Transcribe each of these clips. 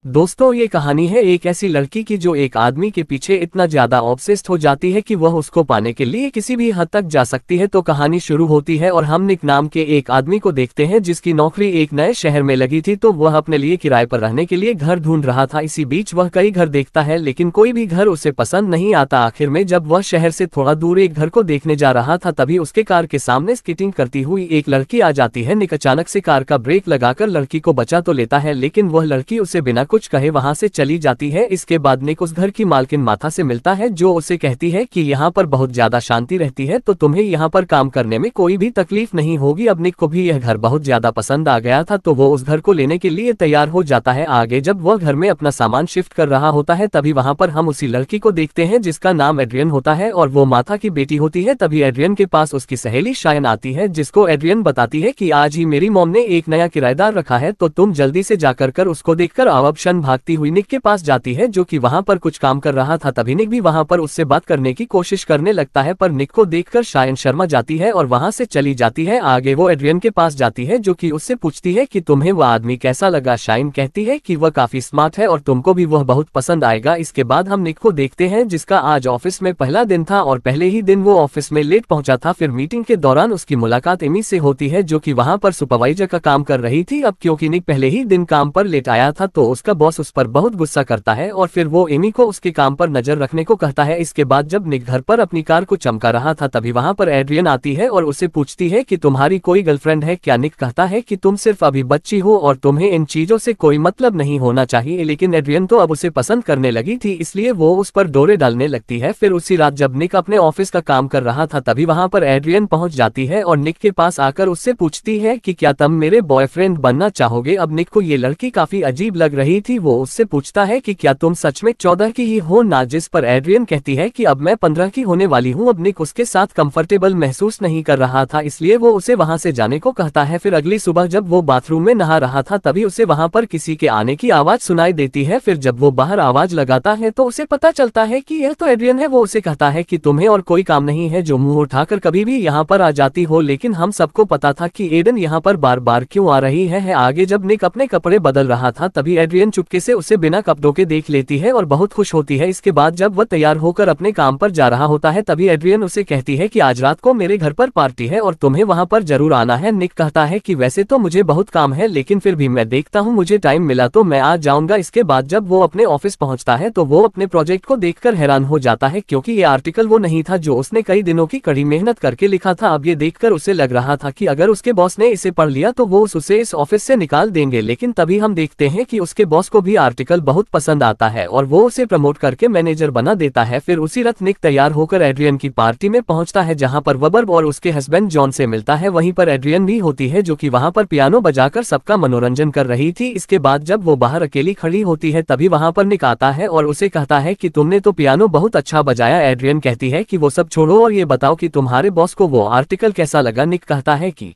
दोस्तों, ये कहानी है एक ऐसी लड़की की जो एक आदमी के पीछे इतना ज्यादा ऑब्सेस्ड हो जाती है कि वह उसको पाने के लिए किसी भी हद तक जा सकती है। तो कहानी शुरू होती है और हम निक नाम के एक आदमी को देखते हैं जिसकी नौकरी एक नए शहर में लगी थी। तो वह अपने लिए किराए पर रहने के लिए घर ढूंढ रहा था। इसी बीच वह कई घर देखता है लेकिन कोई भी घर उसे पसंद नहीं आता। आखिर में जब वह शहर से थोड़ा दूर एक घर को देखने जा रहा था तभी उसके कार के सामने स्केटिंग करती हुई एक लड़की आ जाती है। निक अचानक से कार का ब्रेक लगाकर लड़की को बचा तो लेता है लेकिन वह लड़की उसे बिना कुछ कहे वहां से चली जाती है। इसके बाद निक उस घर की मालकिन माथा से मिलता है जो उसे कहती है कि यहाँ पर बहुत ज्यादा शांति रहती है तो तुम्हें यहाँ पर काम करने में कोई भी तकलीफ नहीं होगी। अब निक को भी यह घर बहुत ज्यादा पसंद आ गया था तो वो उस घर को लेने के लिए तैयार हो जाता है। आगे जब वह घर में अपना सामान शिफ्ट कर रहा होता है तभी वहां पर हम उसी लड़की को देखते हैं जिसका नाम एड्रियन होता है और वो माथा की बेटी होती है। तभी एड्रियन के पास उसकी सहेली शायन आती है जिसको एड्रियन बताती है कि आज ही मेरी मॉम ने एक नया किराएदार रखा है तो तुम जल्दी से जाकर उसको देखकर आओ। अब शन भागती हुई निक के पास जाती है जो कि वहां पर कुछ काम कर रहा था। तभी निक भी वहां पर उससे बात करने की कोशिश करने लगता है पर निक को देखकर शायन शर्मा जाती है और वहां से चली जाती है। आगे वो एड्रियन के पास जाती है जो कि उससे पूछती है कि तुम्हें वह आदमी कैसा लगा। शायन कहती है कि वह काफी स्मार्ट है और तुमको भी वह बहुत पसंद आएगा। इसके बाद हम निक को देखते हैं जिसका आज ऑफिस में पहला दिन था और पहले ही दिन वो ऑफिस में लेट पहुंचा था। फिर मीटिंग के दौरान उसकी मुलाकात एमी से होती है जो कि वहां पर सुपरवाइजर का काम कर रही थी। अब क्योंकि निक पहले ही दिन काम पर लेट आया था तो उसका बॉस उस पर बहुत गुस्सा करता है और फिर वो एमी को उसके काम पर नजर रखने को कहता है। इसके बाद जब निक घर पर अपनी कार को चमका रहा था तभी वहां पर एड्रियन आती है और उसे पूछती है कि तुम्हारी कोई गर्लफ्रेंड है क्या। निक कहता है कि तुम सिर्फ अभी बच्ची हो और तुम्हें इन चीजों से कोई मतलब नहीं होना चाहिए। लेकिन एड्रियन तो अब उसे पसंद करने लगी थी इसलिए वो उस पर डोरे डालने लगती है। फिर उसी रात जब निक अपने ऑफिस का काम कर रहा था तभी वहां पर एड्रियन पहुंच जाती है और निक के पास आकर उससे पूछती है कि क्या तुम मेरे बॉयफ्रेंड बनना चाहोगे। अब निक को ये लड़की काफी अजीब लग रही थी। वो उससे पूछता है कि क्या तुम सच में 14 की ही हो ना। जिस पर एड्रियन कहती है कि अब मैं 15 की होने वाली हूँ। अब निक उसके साथ कंफर्टेबल महसूस नहीं कर रहा था इसलिए वो उसे वहां से जाने को कहता है। फिर अगली सुबह जब वो बाथरूम में नहा रहा था तभी उसे वहां पर किसी के आने की आवाज सुनाई देती है। फिर जब वो बाहर आवाज लगाता है तो उसे पता चलता है कि यह तो एड्रियन है। वो उसे कहता है कि तुम्हें और कोई काम नहीं है जो मुंह उठाकर कभी भी यहाँ पर आ जाती हो। लेकिन हम सबको पता था कि एडन यहाँ पर बार बार क्यों आ रही है। आगे जब निक अपने कपड़े बदल रहा था तभी एड्रियन चुपके से उसे बिना कपड़ों के देख लेती है और बहुत खुश होती है। इसके बाद जब वह तैयार होकर अपने काम पर जा रहा होता है तभी एड्रियन उसे कहती है कि आज रात को मेरे घर पर पार्टी है और तुम्हें वहां पर जरूर आना है। निक कहता है कि वैसे तो मुझे बहुत काम है लेकिन फिर भी मैं देखता हूँ, मुझे टाइम मिला तो मैं आ जाऊंगा। इसके बाद जब वो अपने ऑफिस पहुंचता है तो वो अपने प्रोजेक्ट को देखकर हैरान हो जाता है क्योंकि ये आर्टिकल वो नहीं था जो उसने कई दिनों की कड़ी मेहनत करके लिखा था। अब ये देखकर उसे लग रहा था कि अगर उसके बॉस ने इसे पढ़ लिया तो वो उसे इस ऑफिस से निकाल देंगे। लेकिन तभी हम देखते हैं कि उसके बॉस को भी आर्टिकल बहुत पसंद आता है और वो उसे प्रमोट करके मैनेजर बना देता है। फिर उसी रात निक तैयार होकर एड्रियन की पार्टी में पहुंचता है जहां पर वबर्ब और उसके हस्बैंड जॉन से मिलता है। वहीं पर एड्रियन भी होती है जो कि वहां पर पियानो बजाकर सबका मनोरंजन कर रही थी। इसके बाद जब वो बाहर अकेली खड़ी होती है तभी वहां पर निक आता है और उसे कहता है कि तुमने तो पियानो बहुत अच्छा बजाया। एड्रियन कहती है कि वो सब छोड़ो और ये बताओ कि तुम्हारे बॉस को वो आर्टिकल कैसा लगा। निक कहता है कि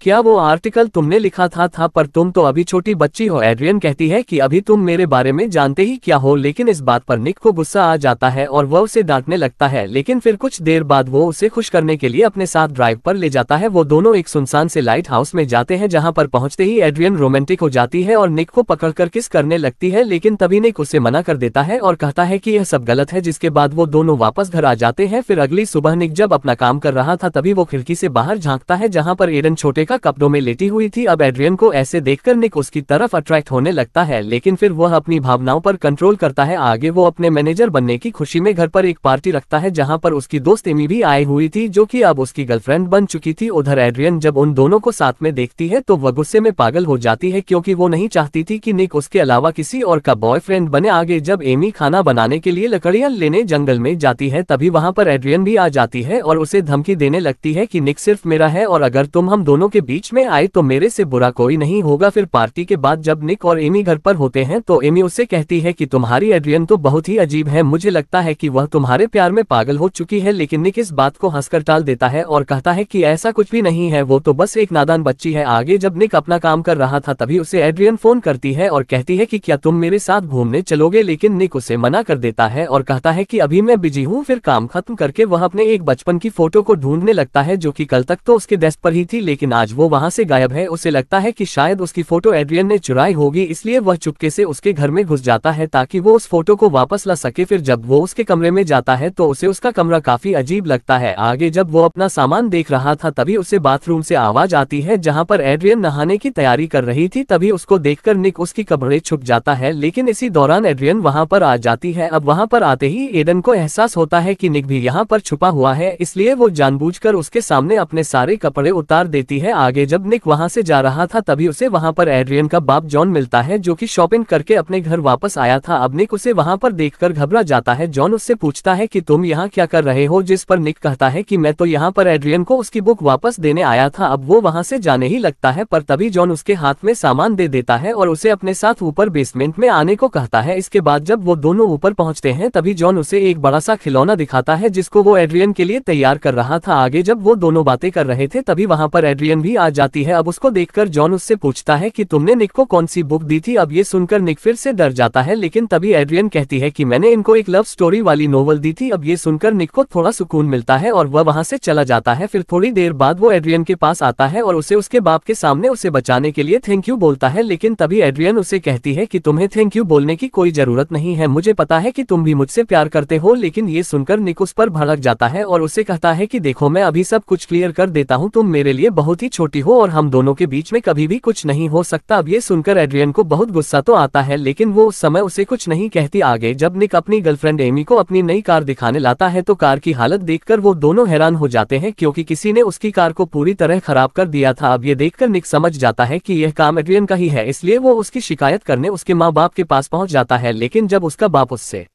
क्या वो आर्टिकल तुमने लिखा था पर तुम तो अभी छोटी बच्ची हो। एड्रियन कहती है कि अभी तुम मेरे बारे में जानते ही क्या हो। लेकिन इस बात पर निक को गुस्सा आ जाता है और वह उसे डांटने लगता है। लेकिन फिर कुछ देर बाद वो उसे खुश करने के लिए अपने साथ ड्राइव पर ले जाता है। वो दोनों एक सुनसान से लाइट हाउस में जाते हैं जहां पर पहुंचते ही एड्रियन रोमांटिक हो जाती है और निक को पकड़कर किस करने लगती है। लेकिन तभी निक उसे मना कर देता है और कहता है कि यह सब गलत है। जिसके बाद वो दोनों वापस घर आ जाते हैं। फिर अगली सुबह निक जब अपना काम कर रहा था तभी वो खिड़की से बाहर झांकता है जहां पर एडन छोटे का कपड़ों में लेटी हुई थी। अब एड्रियन को ऐसे देखकर निक उसकी तरफ अट्रैक्ट होने लगता है लेकिन फिर वह अपनी भावनाओं पर कंट्रोल करता है। आगे वो अपने मैनेजर बनने की खुशी में घर पर एक पार्टी रखता है जहां पर उसकी दोस्त एमी भी आई हुई थी जो कि अब उसकी गर्लफ्रेंड बन चुकी थी। उधर एड्रियन जब उन दोनों को साथ में देखती है तो वह गुस्से में पागल हो जाती है क्योंकि वो नहीं चाहती थी कि निक उसके अलावा किसी और का बॉयफ्रेंड बने। आगे जब एमी खाना बनाने के लिए लकड़ियां लेने जंगल में जाती है तभी वहां पर एड्रियन भी आ जाती है और उसे धमकी देने लगती है कि निक सिर्फ मेरा है और अगर तुम हम दोनों के बीच में आए तो मेरे से बुरा कोई नहीं होगा। फिर पार्टी के बाद जब निक और एमी घर पर होते हैं तो एमी उससे कहती है कि तुम्हारी एड्रियन तो बहुत ही अजीब है, मुझे लगता है कि वह तुम्हारे प्यार में पागल हो चुकी है। लेकिन निक इस बात को हंसकर टाल देता है और कहता है कि ऐसा कुछ भी नहीं है, वो तो बस एक नादान बच्ची है। आगे जब निक अपना काम कर रहा था तभी उसे एड्रियन फोन करती है और कहती है कि क्या तुम मेरे साथ घूमने चलोगे। लेकिन निक उसे मना कर देता है और कहता है कि अभी मैं बिजी हूँ। फिर काम खत्म करके वह अपने एक बचपन की फोटो को ढूंढने लगता है जो कि कल तक तो उसके डेस्क पर ही थी लेकिन आज वो वहाँ से गायब है। उसे लगता है कि शायद उसकी फोटो एड्रियन ने चुराई होगी, इसलिए वह चुपके से उसके घर में घुस जाता है ताकि वो उस फोटो को वापस ला सके। फिर जब वो उसके कमरे में जाता है तो उसे उसका कमरा काफी अजीब लगता है। आगे जब वो अपना सामान देख रहा था तभी उसे बाथरूम से आवाज आती है जहाँ पर एड्रियन नहाने की तैयारी कर रही थी। तभी उसको देखकर निक उसकी कमरे छुप जाता है, लेकिन इसी दौरान एड्रियन वहाँ पर आ जाती है। अब वहाँ पर आते ही एडन को एहसास होता है कि निक भी यहाँ पर छुपा हुआ है, इसलिए वो जानबूझकर उसके सामने अपने सारे कपड़े उतार देती है। आगे जब निक वहाँ से जा रहा था तभी उसे वहाँ पर एड्रियन का बाप जॉन मिलता है जो कि शॉपिंग करके अपने घर वापस आया था। अब निक उसे वहाँ पर देखकर घबरा जाता है। जॉन उससे पूछता है कि तुम यहाँ क्या कर रहे हो, जिस पर निक कहता है कि मैं तो यहाँ पर एड्रियन को उसकी बुक वापस देने आया था। अब वो वहाँ से जाने ही लगता है पर तभी जॉन उसके हाथ में सामान दे देता है और उसे अपने साथ ऊपर बेसमेंट में आने को कहता है। इसके बाद जब वो दोनों ऊपर पहुँचते हैं तभी जॉन उसे एक बड़ा सा खिलौना दिखाता है जिसको वो एड्रियन के लिए तैयार कर रहा था। आगे जब वो दोनों बातें कर रहे थे तभी वहाँ पर एड्रियन भी आ जाती है। अब उसको देखकर जॉन उससे पूछता है कि तुमने निक को कौन सी बुक दी थी। अब ये सुनकर निक फिर से डर जाता है, लेकिन तभी एड्रियन कहती है कि मैंने इनको एक लव स्टोरी वाली नोवेल दी थी। अब ये सुनकर निक को थोड़ा सुकून मिलता है और वह वहाँ से चला जाता है। फिर थोड़ी देर बाद वो एड्रियन के पास आता है और उसे उसके बाप के सामने उसे बचाने के लिए थैंक यू बोलता है, लेकिन तभी एड्रियन उसे कहती है कि तुम्हें थैंक यू बोलने की कोई जरूरत नहीं है, मुझे पता है कि तुम भी मुझसे प्यार करते हो। लेकिन ये सुनकर निक उस पर भड़क जाता है और उसे कहता है कि देखो मैं अभी सब कुछ क्लियर कर देता हूँ, तुम मेरे लिए बहुत ही छोटी हो और हम दोनों के बीच में कभी भी कुछ नहीं हो सकता। अब ये सुनकर एड्रियन को बहुत गुस्सा तो आता है, लेकिन वो उस समय उसे कुछ नहीं कहती। आगे जब निक अपनी गर्लफ्रेंड एमी को अपनी नई कार दिखाने लाता है तो कार की हालत देखकर वो दोनों हैरान हो जाते हैं क्योंकि किसी ने उसकी कार को पूरी तरह खराब कर दिया था। अब ये देखकर निक समझ जाता है कि यह काम एड्रियन का ही है, इसलिए वो उसकी शिकायत करने उसके माँ बाप के पास पहुंच जाता है। लेकिन जब उसका बाप उससे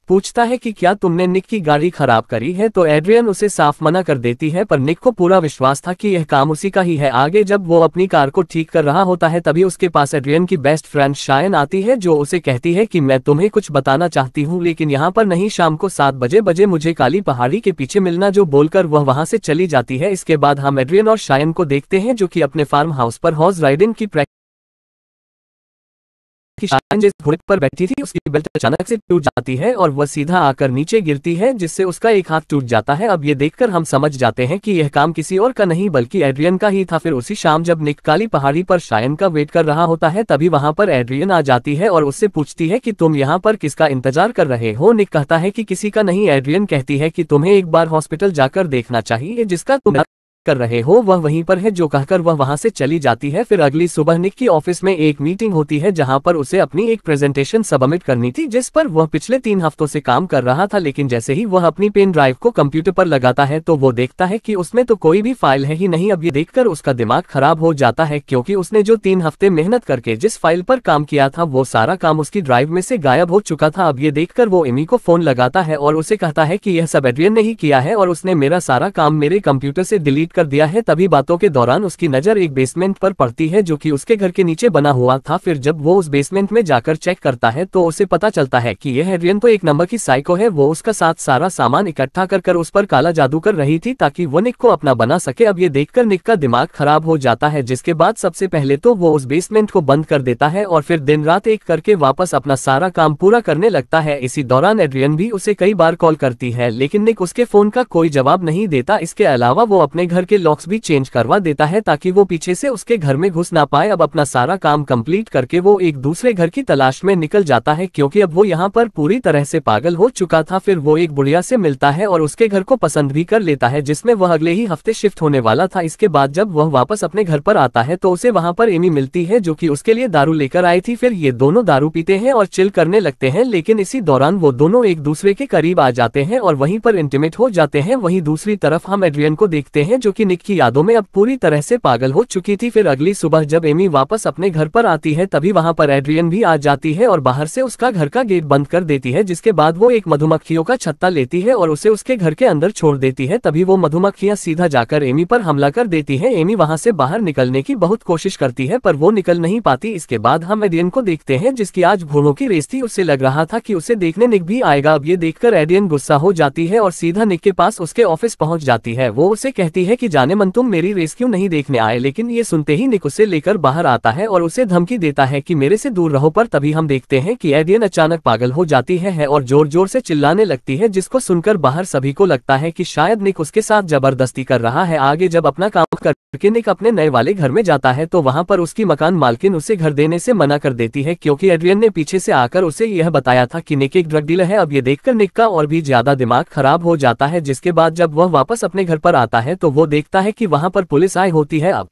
पूछता है कि क्या तुमने निक की गाड़ी खराब करी है तो एड्रियन उसे साफ मना कर देती है, पर निक को पूरा विश्वास था कि यह काम उसी का ही है। आगे जब वो अपनी कार को ठीक कर रहा होता है तभी उसके पास एड्रियन की बेस्ट फ्रेंड शायन आती है जो उसे कहती है कि मैं तुम्हें कुछ बताना चाहती हूँ, लेकिन यहाँ पर नहीं, शाम को 7 बजे मुझे काली पहाड़ी के पीछे मिलना, जो बोलकर वह वहाँ से चली जाती है। इसके बाद हम एड्रियन और शायन को देखते हैं जो कि अपने फार्म हाउस पर हॉर्स राइडिंग की शायन जिस घोड़े पर बैठी थी उसकी बेल्ट अचानक से टूट जाती है और वह सीधा आकर नीचे गिरती है जिससे उसका एक हाथ टूट जाता है। अब ये देखकर हम समझ जाते हैं कि यह काम किसी और का नहीं बल्कि एड्रियन का ही था। फिर उसी शाम जब निक काली पहाड़ी पर शायन का वेट कर रहा होता है तभी वहां पर एड्रियन आ जाती है और उससे पूछती है कि तुम यहाँ पर किसका इंतजार कर रहे हो। निक कहता है कि किसी का नहीं। एड्रियन कहती है कि तुम्हें एक बार हॉस्पिटल जाकर देखना चाहिए, जिसका तुम कर रहे हो वह वहीं पर है, जो कहकर वह वहां से चली जाती है। फिर अगली सुबह निक की ऑफिस में एक मीटिंग होती है जहां पर उसे अपनी एक प्रेजेंटेशन सबमिट करनी थी जिस पर वह पिछले 3 हफ्तों से काम कर रहा था। लेकिन जैसे ही वह अपनी पेन ड्राइव को कंप्यूटर पर लगाता है तो वो देखता है कि उसमें तो कोई भी फाइल है ही नहीं। अब ये देखकर उसका दिमाग खराब हो जाता है क्योंकि उसने जो 3 हफ्ते मेहनत करके जिस फाइल पर काम किया था वो सारा काम उसकी ड्राइव में से गायब हो चुका था। अब ये देखकर वो एमी को फोन लगाता है और उसे कहता है कि यह सब एड्रियन ने ही किया है और उसने मेरा सारा काम मेरे कंप्यूटर से डिलीट कर दिया है। तभी बातों के दौरान उसकी नजर एक बेसमेंट पर पड़ती है जो कि उसके घर के नीचे बना हुआ था। फिर जब वो उस बेसमेंट में जाकर चेक करता है तो उसे पता चलता है कि यह एड्रियन तो एक नंबर की साइको है। वो उसका साथ सारा सामान इकट्ठा कर उस पर काला जादू कर रही थी ताकि वो निक को अपना बना सके। अब ये देखकर निक का दिमाग खराब हो जाता है, जिसके बाद सबसे पहले तो वो उस बेसमेंट को बंद कर देता है और फिर दिन रात एक करके वापस अपना सारा काम पूरा करने लगता है। इसी दौरान एड्रियन भी उसे कई बार कॉल करती है लेकिन निक उसके फोन का कोई जवाब नहीं देता। इसके अलावा वो अपने घर के लॉक्स भी चेंज करवा देता है ताकि वो पीछे से उसके घर में घुस ना पाए। अब अपना सारा काम कंप्लीट करके वो एक दूसरे घर की तलाश में निकल जाता है क्योंकि अब वो यहाँ पर पूरी तरह से पागल हो चुका था। फिर वो एक बुढ़िया से मिलता है और उसके घर को पसंद भी कर लेता है जिसमें वह अगले ही हफ्ते शिफ्ट होने वाला था। इसके बाद जब वह वापस अपने घर पर आता है तो उसे वहाँ पर एमी मिलती है जो कि उसके लिए दारू लेकर आई थी। फिर ये दोनों दारू पीते हैं और चिल करने लगते हैं, लेकिन इसी दौरान वो दोनों एक दूसरे के करीब आ जाते हैं और वहीं पर इंटीमेट हो जाते हैं। वहीं दूसरी तरफ हम एड्रियन को देखते हैं जो कि निक की यादों में अब पूरी तरह से पागल हो चुकी थी। फिर अगली सुबह जब एमी वापस अपने घर पर आती है तभी वहां पर एड्रियन भी आ जाती है और बाहर से उसका घर का गेट बंद कर देती है, जिसके बाद वो एक मधुमक्खियों का छत्ता लेती है और उसे उसके घर के अंदर छोड़ देती है। तभी वो मधुमक्खियां सीधा जाकर एमी पर हमला कर देती है। एमी वहां से बाहर निकलने की बहुत कोशिश करती है पर वो निकल नहीं पाती। इसके बाद हम एड्रियन को देखते हैं जिसकी आज घोड़ों की रेस थी। उससे लग रहा था कि उसे देखने निक भी आएगा। अब ये देखकर एड्रियन गुस्सा हो जाती है और सीधा निक के पास उसके ऑफिस पहुंच जाती है। वो उसे कहती है कि जाने मन तुम मेरी रेस क्यों नहीं देखने आए, लेकिन ये सुनते ही निक उसे लेकर बाहर आता है और उसे धमकी देता है कि मेरे से दूर रहो। पर तभी हम देखते हैं कि एड्रियन अचानक पागल हो जाती है और जोर जोर से चिल्लाने लगती है, जिसको सुनकर बाहर सभी को लगता है कि शायद निक उसके साथ जबरदस्ती कर रहा है। आगे जब अपना काम करके निक अपने नए वाले घर में जाता है तो वहां पर उसकी मकान मालकिन उसे घर देने से मना कर देती है, क्योंकि एड्रियन ने पीछे से आकर उसे यह बताया था कि निक एक ड्रग डीलर है। अब ये देखकर निक का और भी ज्यादा दिमाग खराब हो जाता है, जिसके बाद जब वह वापस अपने घर पर आता है तो वो देखता है कि वहां पर पुलिस आई होती है। अब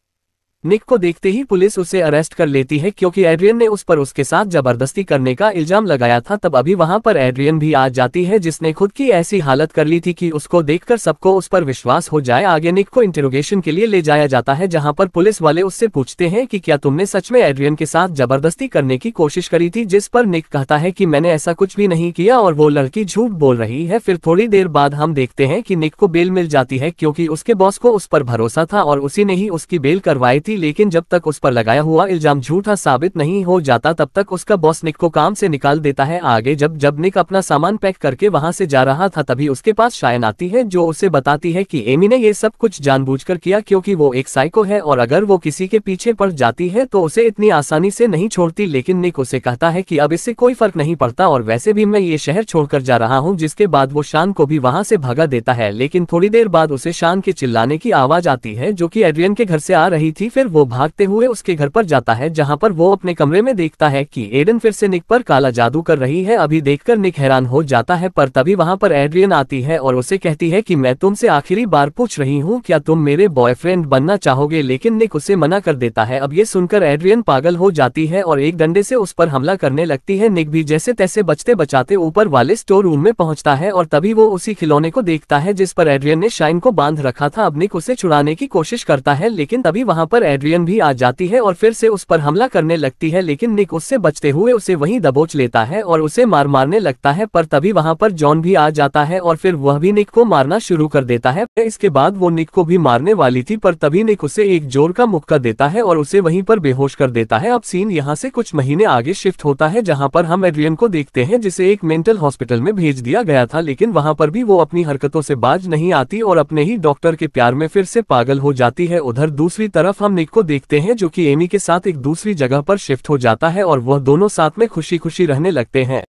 निक को देखते ही पुलिस उसे अरेस्ट कर लेती है, क्योंकि एड्रियन ने उस पर उसके साथ जबरदस्ती करने का इल्जाम लगाया था। तब अभी वहां पर एड्रियन भी आ जाती है, जिसने खुद की ऐसी हालत कर ली थी कि उसको देखकर सबको उस पर विश्वास हो जाए। आगे निक को इंटरोगेशन के लिए ले जाया जाता है, जहां पर पुलिस वाले उससे पूछते हैं कि क्या तुमने सच में एड्रियन के साथ जबरदस्ती करने की कोशिश करी थी, जिस पर निक कहता है कि मैंने ऐसा कुछ भी नहीं किया और वो लड़की झूठ बोल रही है। फिर थोड़ी देर बाद हम देखते हैं कि निक को बेल मिल जाती है, क्योंकि उसके बॉस को उस पर भरोसा था और उसी ने ही उसकी बेल करवाई थी। लेकिन जब तक उस पर लगाया हुआ इल्जाम झूठा साबित नहीं हो जाता तब तक उसका बॉस निक को काम से निकाल देता है। आगे जब निक अपना सामान पैक करके वहां से जा रहा था तभी उसके पास शायन आती है, जो उसे बताती है कि एमी ने ये सब कुछ जानबूझकर किया, क्योंकि वो एक साइको है और अगर वो किसी के पीछे पड़ जाती है तो उसे इतनी आसानी से नहीं छोड़ती। लेकिन निक उसे कहता है कि अब इससे कोई फर्क नहीं पड़ता और वैसे भी मैं ये शहर छोड़कर जा रहा हूँ, जिसके बाद वो शान को भी वहां से भगा देता है। लेकिन थोड़ी देर बाद उसे शान के चिल्लाने की आवाज आती है, जो कि एड्रियन के घर से आ रही थी। फिर वो भागते हुए उसके घर पर जाता है, जहां पर वो अपने कमरे में देखता है कि एडन फिर से निक पर काला जादू कर रही है। अभी देखकर निक हैरान हो जाता है, पर तभी वहां पर एड्रियन आती है और उसे कहती है कि मैं तुमसे आखिरी बार पूछ रही हूँ, क्या तुम मेरे बॉयफ्रेंड बनना चाहोगे। लेकिन निक उसे मना कर देता है। अब ये सुनकर एड्रियन पागल हो जाती है और एक डंडे से उस पर हमला करने लगती है। निक भी जैसे तैसे बचते बचाते ऊपर वाले स्टोर रूम में पहुंचता है और तभी वो उसी खिलौने को देखता है जिस पर एड्रियन ने शाइन को बांध रखा था। अब निक उसे छुड़ाने की कोशिश करता है, लेकिन तभी वहां पर एड्रियन भी आ जाती है और फिर से उस पर हमला करने लगती है। लेकिन निक उससे बचते हुए उसे वहीं दबोच लेता है और उसे मारने लगता है। पर तभी वहां पर जॉन भी आ जाता है और फिर वह भी निक को मारना शुरू कर देता है। इसके बाद वो निक को भी मारने वाली थी, पर तभी निक उसे एक जोर का मुक्का देता है और उसे वहीं पर बेहोश कर देता है। अब सीन यहाँ से कुछ महीने आगे शिफ्ट होता है, जहाँ पर हम एड्रियन को देखते हैं, जिसे एक मेंटल हॉस्पिटल में भेज दिया गया था। लेकिन वहां पर भी वो अपनी हरकतों से बाज नहीं आती और अपने ही डॉक्टर के प्यार में फिर से पागल हो जाती है। उधर दूसरी तरफ हम निक को देखते हैं, जो कि एमी के साथ एक दूसरी जगह पर शिफ्ट हो जाता है और वह दोनों साथ में खुशी खुशी रहने लगते हैं।